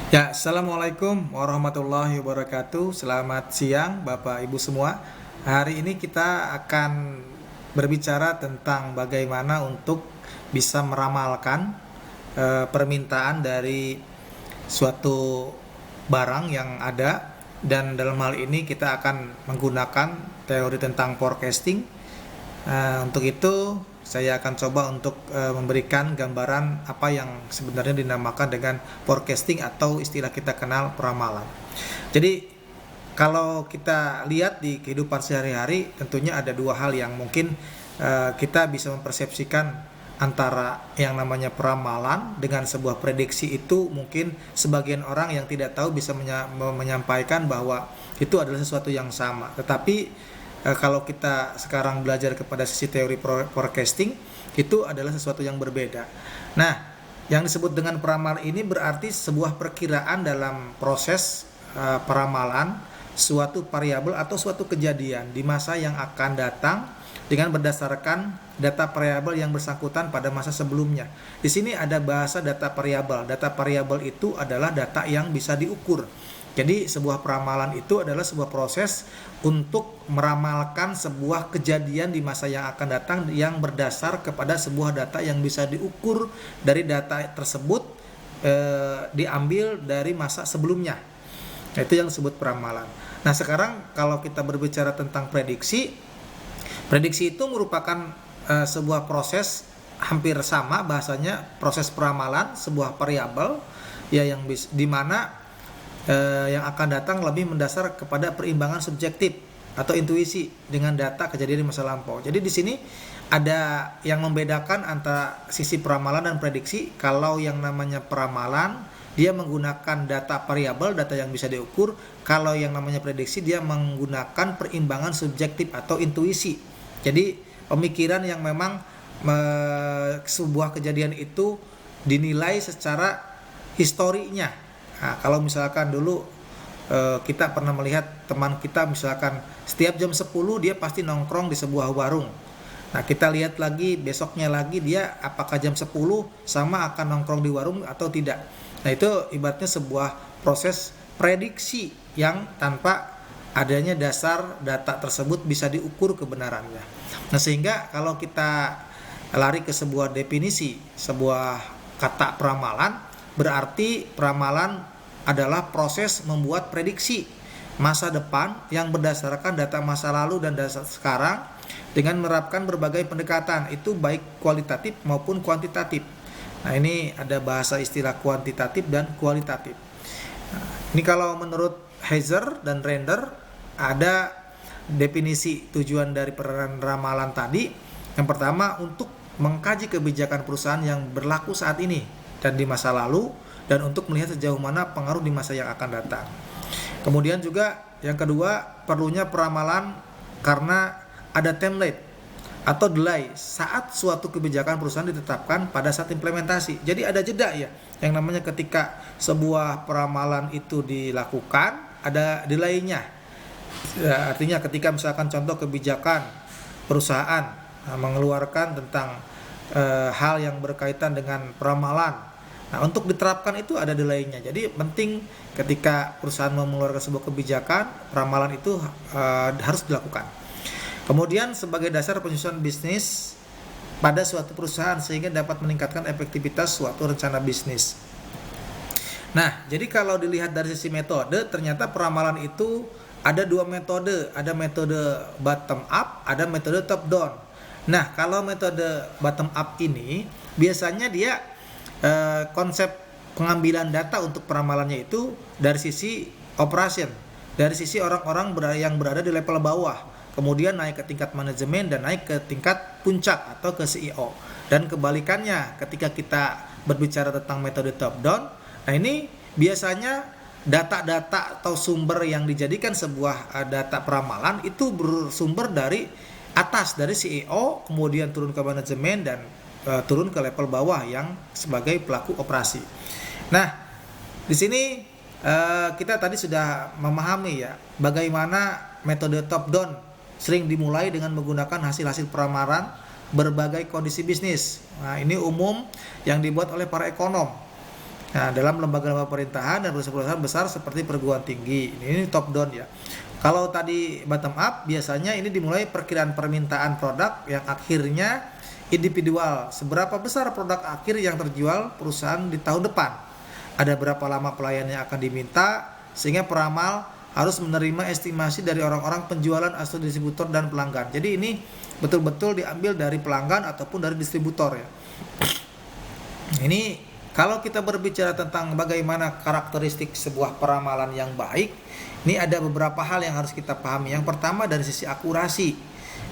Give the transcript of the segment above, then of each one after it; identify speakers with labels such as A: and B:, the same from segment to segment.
A: Ya, Assalamualaikum warahmatullahi wabarakatuh. Selamat siang, Bapak Ibu semua. Hari ini kita akan berbicara tentang bagaimana untuk bisa meramalkan permintaan dari suatu barang yang ada, dan dalam hal ini kita akan menggunakan teori tentang forecasting. Untuk itu saya akan coba untuk memberikan gambaran apa yang sebenarnya dinamakan dengan forecasting atau istilah kita kenal peramalan. Jadi kalau kita lihat di kehidupan sehari-hari, tentunya ada dua hal yang mungkin kita bisa mempersepsikan antara yang namanya peramalan dengan sebuah prediksi. Itu mungkin sebagian orang yang tidak tahu bisa menyampaikan bahwa itu adalah sesuatu yang sama. Tetapi kalau kita sekarang belajar kepada sisi teori forecasting, itu adalah sesuatu yang berbeda. Nah, yang disebut dengan peramalan ini berarti sebuah perkiraan dalam proses peramalan suatu variabel atau suatu kejadian di masa yang akan datang dengan berdasarkan data variabel yang bersangkutan pada masa sebelumnya. Di sini ada bahasa data variabel. Data variabel itu adalah data yang bisa diukur. Jadi sebuah peramalan itu adalah sebuah proses untuk meramalkan sebuah kejadian di masa yang akan datang yang berdasar kepada sebuah data yang bisa diukur dari data tersebut diambil dari masa sebelumnya. Itu yang disebut peramalan. Nah, sekarang kalau kita berbicara tentang prediksi itu merupakan sebuah proses hampir sama bahasanya, proses peramalan sebuah variabel ya yang di mana yang akan datang lebih mendasar kepada perimbangan subjektif atau intuisi dengan data kejadian di masa lampau. Jadi di sini ada yang membedakan antara sisi peramalan dan prediksi. Kalau yang namanya peramalan, dia menggunakan data variabel, data yang bisa diukur. Kalau yang namanya prediksi, dia menggunakan perimbangan subjektif atau intuisi. Jadi pemikiran yang memang sebuah kejadian itu dinilai secara historinya. Nah, kalau misalkan dulu kita pernah melihat teman kita misalkan setiap jam 10 dia pasti nongkrong di sebuah warung. Nah, kita lihat lagi besoknya lagi dia apakah jam 10 sama akan nongkrong di warung atau tidak. Nah, itu ibaratnya sebuah proses prediksi yang tanpa adanya dasar data tersebut bisa diukur kebenarannya. Nah, sehingga kalau kita lari ke sebuah definisi, sebuah kata peramalan, berarti peramalan adalah proses membuat prediksi masa depan yang berdasarkan data masa lalu dan data sekarang dengan menerapkan berbagai pendekatan, itu baik kualitatif maupun kuantitatif. Nah, ini ada bahasa istilah kuantitatif dan kualitatif. Nah, ini kalau menurut Heiser dan Render ada definisi tujuan dari peramalan tadi. Yang pertama, untuk mengkaji kebijakan perusahaan yang berlaku saat ini dan di masa lalu, dan untuk melihat sejauh mana pengaruh di masa yang akan datang. Kemudian juga yang kedua, perlunya peramalan karena ada template atau delay saat suatu kebijakan perusahaan ditetapkan pada saat implementasi. Jadi ada jeda ya, yang namanya ketika sebuah peramalan itu dilakukan ada delay-nya. Ya, artinya ketika misalkan contoh kebijakan perusahaan mengeluarkan tentang hal yang berkaitan dengan peramalan. Nah, untuk diterapkan itu ada delay-nya. Jadi penting ketika perusahaan mengeluarkan sebuah kebijakan, peramalan itu harus dilakukan. Kemudian sebagai dasar penyusunan bisnis pada suatu perusahaan sehingga dapat meningkatkan efektivitas suatu rencana bisnis. Nah, jadi kalau dilihat dari sisi metode, ternyata peramalan itu ada dua metode. Ada metode bottom up, ada metode top down. Nah, kalau metode bottom up ini biasanya dia konsep pengambilan data untuk peramalannya itu dari sisi operation, dari sisi orang-orang yang berada di level bawah, kemudian naik ke tingkat manajemen dan naik ke tingkat puncak atau ke CEO. Dan kebalikannya ketika kita berbicara tentang metode top down, nah ini biasanya data-data atau sumber yang dijadikan sebuah data peramalan itu bersumber dari atas, dari CEO, kemudian turun ke manajemen dan turun ke level bawah yang sebagai pelaku operasi. Nah, di sini kita tadi sudah memahami ya bagaimana metode top down sering dimulai dengan menggunakan hasil-hasil peramalan berbagai kondisi bisnis. Nah, ini umum yang dibuat oleh para ekonom. Nah, dalam lembaga-lembaga pemerintahan dan perusahaan-perusahaan besar seperti perguruan tinggi. Ini top down ya. Kalau tadi bottom up, biasanya ini dimulai perkiraan permintaan produk yang akhirnya individual. Seberapa besar produk akhir yang terjual perusahaan di tahun depan? Ada berapa lama pelayan yang akan diminta, sehingga peramal harus menerima estimasi dari orang-orang penjualan atau distributor dan pelanggan. Jadi ini betul-betul diambil dari pelanggan ataupun dari distributor ya. Ini kalau kita berbicara tentang bagaimana karakteristik sebuah peramalan yang baik, ini ada beberapa hal yang harus kita pahami. Yang pertama dari sisi akurasi.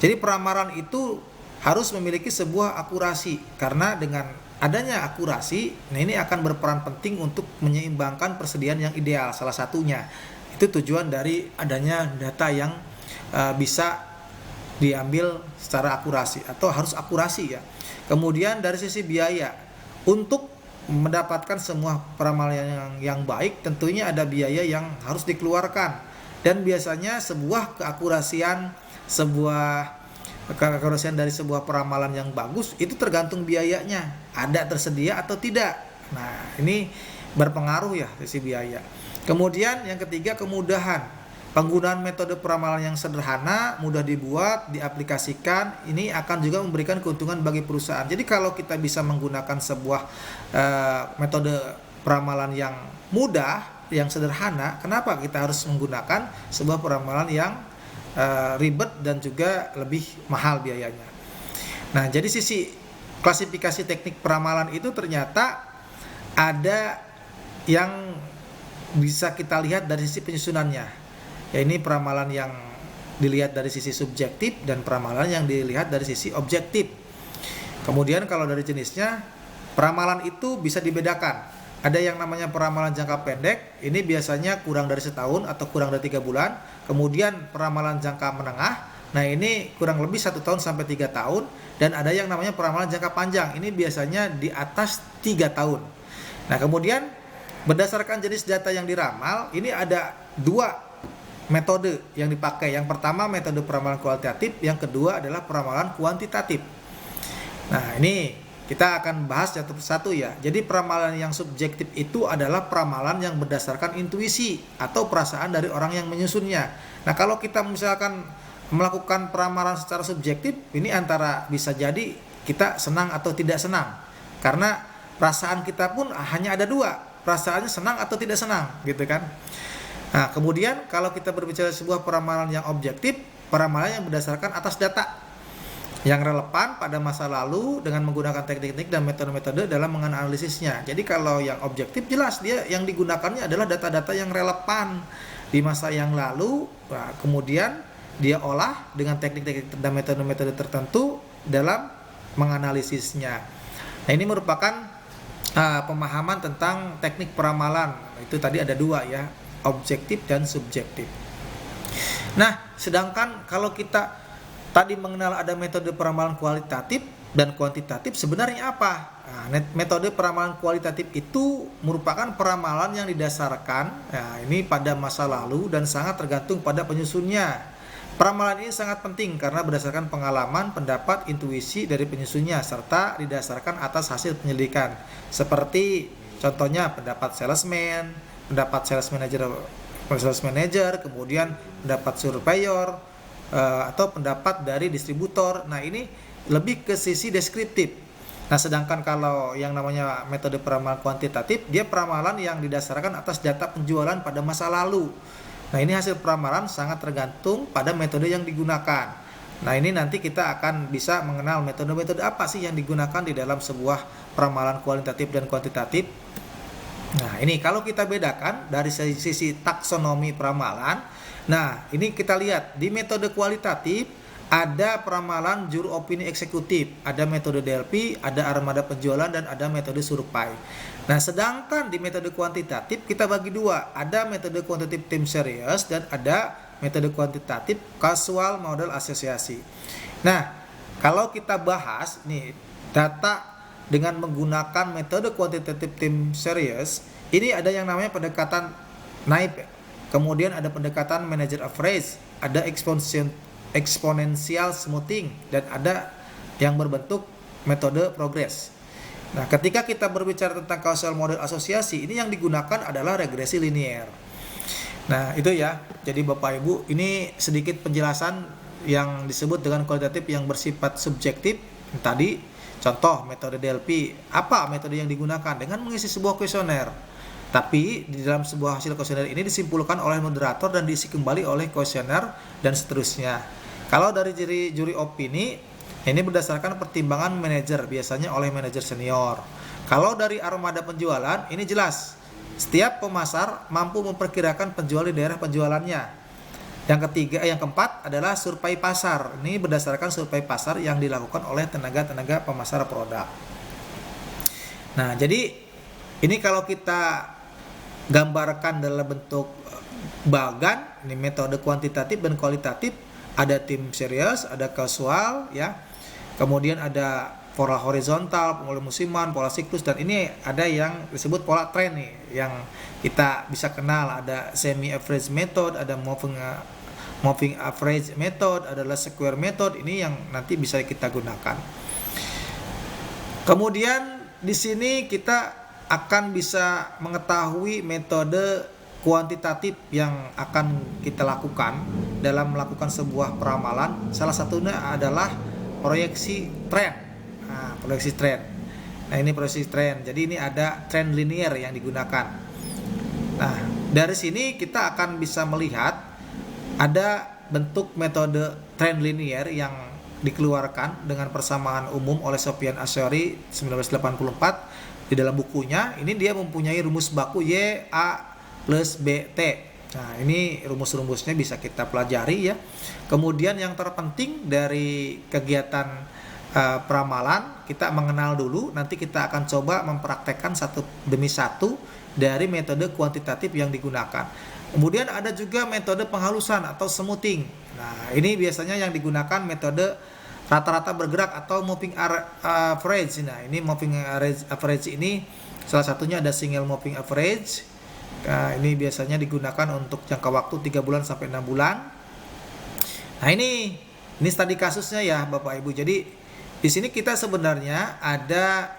A: Jadi peramalan itu harus memiliki sebuah akurasi, karena dengan adanya akurasi, nah ini akan berperan penting untuk menyeimbangkan persediaan yang ideal. Salah satunya itu tujuan dari adanya data yang bisa diambil secara akurasi atau harus akurasi ya. Kemudian dari sisi biaya, untuk mendapatkan semua peramalan yang baik, tentunya ada biaya yang harus dikeluarkan, dan biasanya sebuah keakurasian dari sebuah peramalan yang bagus itu tergantung biayanya, ada tersedia atau tidak. Nah, ini berpengaruh ya sisi biaya. Kemudian yang ketiga, kemudahan. Penggunaan metode peramalan yang sederhana, mudah dibuat, diaplikasikan, ini akan juga memberikan keuntungan bagi perusahaan. Jadi kalau kita bisa menggunakan sebuah metode peramalan yang mudah, yang sederhana, kenapa kita harus menggunakan sebuah peramalan yang ribet dan juga lebih mahal biayanya? Nah, jadi sisi klasifikasi teknik peramalan itu ternyata ada yang bisa kita lihat dari sisi penyusunannya. Ya, ini peramalan yang dilihat dari sisi subjektif dan peramalan yang dilihat dari sisi objektif. Kemudian kalau dari jenisnya, peramalan itu bisa dibedakan. Ada yang namanya peramalan jangka pendek, ini biasanya kurang dari setahun atau kurang dari 3 bulan. Kemudian peramalan jangka menengah, nah ini kurang lebih 1 tahun sampai 3 tahun. Dan ada yang namanya peramalan jangka panjang, ini biasanya di atas 3 tahun. Nah, kemudian berdasarkan jenis data yang diramal, ini ada 2 metode yang dipakai. Yang pertama metode peramalan kualitatif, yang kedua adalah peramalan kuantitatif. Nah, ini kita akan bahas satu persatu ya. Jadi peramalan yang subjektif itu adalah peramalan yang berdasarkan intuisi atau perasaan dari orang yang menyusunnya. Nah, kalau kita misalkan melakukan peramalan secara subjektif, ini antara bisa jadi kita senang atau tidak senang. Karena perasaan kita pun hanya ada 2, perasaannya senang atau tidak senang, gitu kan. Nah, kemudian kalau kita berbicara sebuah peramalan yang objektif, peramalan yang berdasarkan atas data yang relevan pada masa lalu dengan menggunakan teknik-teknik dan metode-metode dalam menganalisisnya. Jadi kalau yang objektif jelas dia yang digunakannya adalah data-data yang relevan di masa yang lalu, nah, kemudian dia olah dengan teknik-teknik dan metode-metode tertentu dalam menganalisisnya. Nah, ini merupakan pemahaman tentang teknik peramalan. Itu tadi ada 2 ya, objektif dan subjektif. Nah, sedangkan kalau kita tadi mengenal ada metode peramalan kualitatif dan kuantitatif, sebenarnya apa? Nah, metode peramalan kualitatif itu merupakan peramalan yang didasarkan ini pada masa lalu dan sangat tergantung pada penyusunnya. Peramalan ini sangat penting karena berdasarkan pengalaman, pendapat, intuisi dari penyusunnya serta didasarkan atas hasil penyelidikan. Seperti contohnya pendapat salesman, pendapat sales manager, kemudian pendapat surveyor, atau pendapat dari distributor. Nah, ini lebih ke sisi deskriptif. Nah, sedangkan kalau yang namanya metode peramalan kuantitatif, dia peramalan yang didasarkan atas data penjualan pada masa lalu. Nah, ini hasil peramalan sangat tergantung pada metode yang digunakan. Nah, ini nanti kita akan bisa mengenal metode-metode apa sih yang digunakan di dalam sebuah peramalan kualitatif dan kuantitatif. Nah, ini kalau kita bedakan dari sisi taksonomi peramalan. Nah, ini kita lihat di metode kualitatif ada peramalan juru opini eksekutif, ada metode DLP, ada armada penjualan, dan ada metode survei. Nah, sedangkan di metode kuantitatif kita bagi 2, ada metode kuantitatif time series dan ada metode kuantitatif casual model asosiasi. Nah, kalau kita bahas nih data dengan menggunakan metode quantitative time series, ini ada yang namanya pendekatan naib, kemudian ada pendekatan manager average, ada exponential smoothing, dan ada yang berbentuk metode progress. Nah, ketika kita berbicara tentang causal model asosiasi, ini yang digunakan adalah regresi linier. Nah, itu ya. Jadi Bapak Ibu, ini sedikit penjelasan yang disebut dengan kualitatif yang bersifat subjektif. Tadi contoh metode DLP, apa metode yang digunakan? Dengan mengisi sebuah kuesioner. Tapi di dalam sebuah hasil kuesioner ini disimpulkan oleh moderator dan diisi kembali oleh kuesioner dan seterusnya. Kalau dari juri opini, ini berdasarkan pertimbangan manajer, biasanya oleh manajer senior. Kalau dari armada penjualan, ini jelas. Setiap pemasar mampu memperkirakan penjual di daerah penjualannya. Yang keempat adalah survei pasar. Ini berdasarkan survei pasar yang dilakukan oleh tenaga-tenaga pemasar produk. Nah, jadi ini kalau kita gambarkan dalam bentuk bagan, ini metode kuantitatif dan kualitatif, ada tim series, ada kasual, ya. Kemudian ada pola horizontal, pola musiman, pola siklus, dan ini ada yang disebut pola tren nih, yang kita bisa kenal. Ada semi average method, ada moving average method, adalah square method. Ini yang nanti bisa kita gunakan. Kemudian di sini kita akan bisa mengetahui metode kuantitatif yang akan kita lakukan dalam melakukan sebuah peramalan. Salah satunya adalah proyeksi tren. Nah, proyeksi tren. Nah, ini proyeksi tren. Jadi ini ada tren linear yang digunakan. Nah, dari sini kita akan bisa melihat ada bentuk metode tren linear yang dikeluarkan dengan persamaan umum oleh Sofyan Asy'ari 1984 di dalam bukunya. Ini dia mempunyai rumus baku Y A plus BT. Nah, ini rumus-rumusnya bisa kita pelajari ya. Kemudian yang terpenting dari kegiatan peramalan, kita mengenal dulu, nanti kita akan coba mempraktekkan satu demi satu dari metode kuantitatif yang digunakan. Kemudian ada juga metode penghalusan atau smoothing. Nah, ini biasanya yang digunakan metode rata-rata bergerak atau moving average. Nah, ini moving average ini salah satunya ada single moving average. Nah, ini biasanya digunakan untuk jangka waktu 3 bulan sampai 6 bulan. Nah, ini studi kasusnya ya Bapak Ibu. Jadi di sini kita sebenarnya ada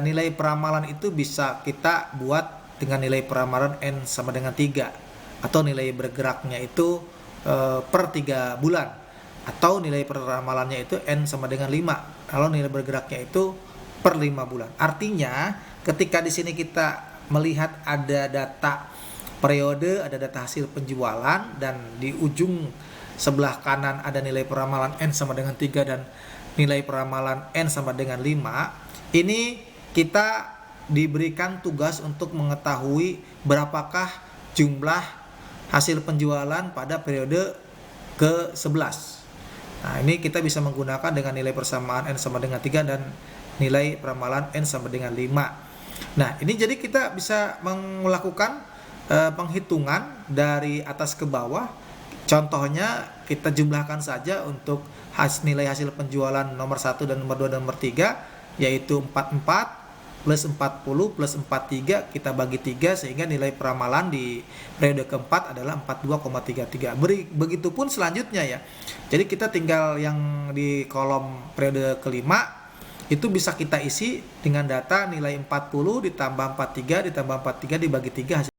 A: nilai peramalan itu bisa kita buat dengan nilai peramalan N sama dengan 3, atau nilai bergeraknya itu per 3 bulan, atau nilai peramalannya itu N sama dengan 5 kalau nilai bergeraknya itu per 5 bulan. Artinya ketika di sini kita melihat ada data periode, ada data hasil penjualan, dan di ujung sebelah kanan ada nilai peramalan N sama dengan 3 dan nilai peramalan N sama dengan 5, ini kita diberikan tugas untuk mengetahui berapakah jumlah hasil penjualan pada periode ke-11. Nah, ini kita bisa menggunakan dengan nilai persamaan N sama dengan 3 dan nilai peramalan N sama dengan 5. Nah, ini jadi kita bisa melakukan penghitungan dari atas ke bawah. Contohnya kita jumlahkan saja untuk nilai hasil penjualan nomor 1 dan nomor 2 dan nomor 3, yaitu 44 plus 40 plus 43, kita bagi 3 sehingga nilai peramalan di periode keempat adalah 42,33. Begitupun selanjutnya ya. Jadi kita tinggal yang di kolom periode kelima itu bisa kita isi dengan data nilai 40 ditambah 43 ditambah 43 dibagi 3 hasil